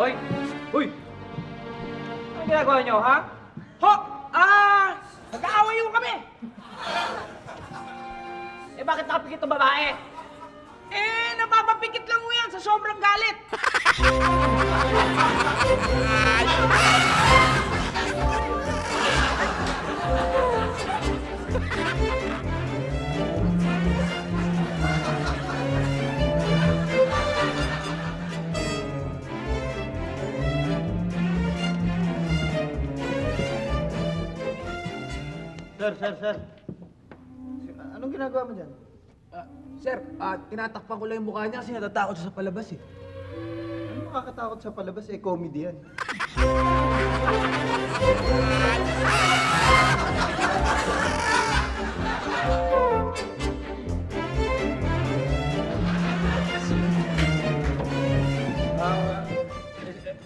Hoy! Hoy! Ano ginagawa niyo, ha? Ho! Nag-aaway yung kami! Eh, bakit nakapikit ang babae? Eh, napapapikit lang mo yan sa sobrang galit! Sir. Anong ginagawa mo dyan? Sir, tinatakpan ko lang yung mukha niya kasi natatakot siya sa palabas eh. Ano makakatakot sa palabas? Eh, comedy yan.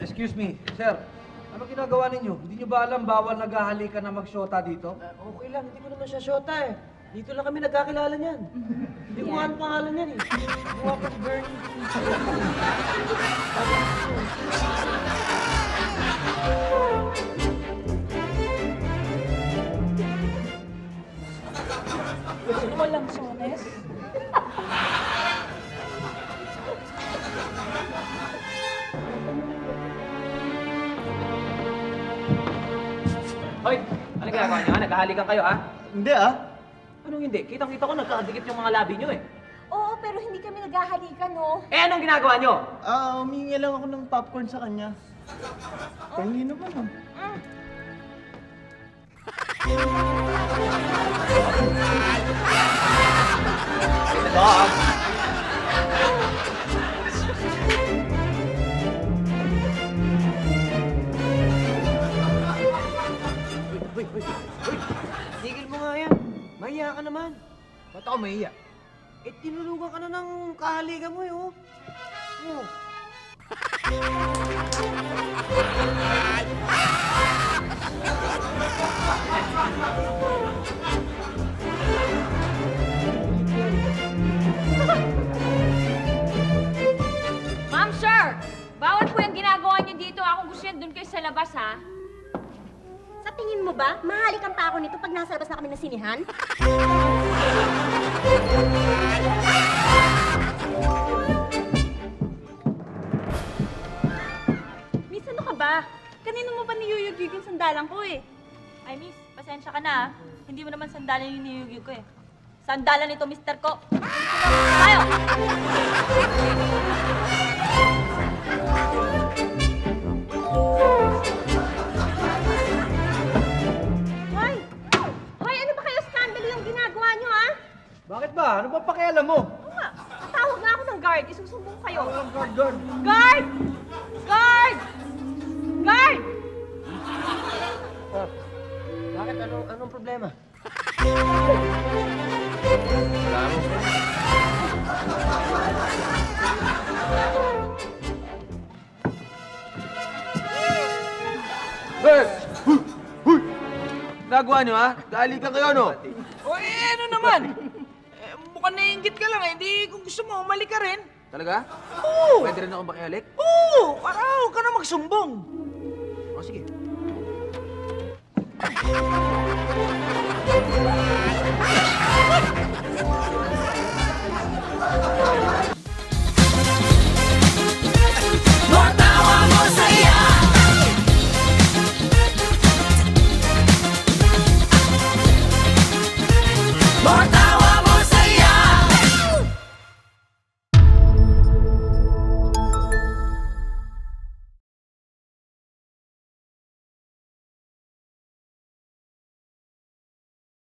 Excuse me, sir. Ano ginagawa ninyo? Hindi nyo ba alam bawal naghahalikan na magsyota dito? Okay lang, hindi ko naman siya shota eh. Dito lang kami nagkakilala niyan. Hindi ko nga ang pangalan niyan eh. Buha ko si Bernie. Gusto mo lang, Sones? Hoy! Ano ginagawa niyo, ha? Naghahalikan kayo, ha? Hindi ah. Anong hindi? Kitang-kita ko nagkakadikit yung mga labi niyo eh. Oo, pero hindi kami naghahalikan, no? Eh, anong ginagawa niyo? Humingi lang ako ng popcorn sa kanya. Pahingi naman ah. Dog! Hoy! Tigil mo nga yan. Mahiya ka naman. Ba't ako mahiya? Eh, tinulugan ka na ng kahaligan mo eh, oh. Oh. Ma'am, sir! Bawal po yung ginagawa niyo dito. Ako gusto yan doon kayo sa labas, ha? Sa tingin mo ba, mahalikan pa ako nito pag nasa labas na kami ng sinihan? Miss, ano ka ba? Kanino mo ba niyuyug-yug yung sandalan ko, eh? Ay, miss, pasensya ka na, ah. Hindi mo naman sandalan yung niyuyug ko, eh. Sandalan nito, mister ko. Tayo! Hoy! Hoy, ano ba kayo skandalo yung ginagawa nyo, ha? Bakit ba? Ano ba pakialam mo? Oo nga, tatawag na ako ng guard. Isusumbong kayo. Guard! Guard! Guard! Guard! Bakit? Anong problema? Hey! Huy! Nagawa niyo, ha? Dahalikan kayo, no? O eh, ano naman? Mukhang naiingit ka lang eh. Hindi kung gusto mo, umalik ka rin. Talaga? Oo! Pwede rin ako makialik? Oo! Para huwag ka na magsumbong. O, sige.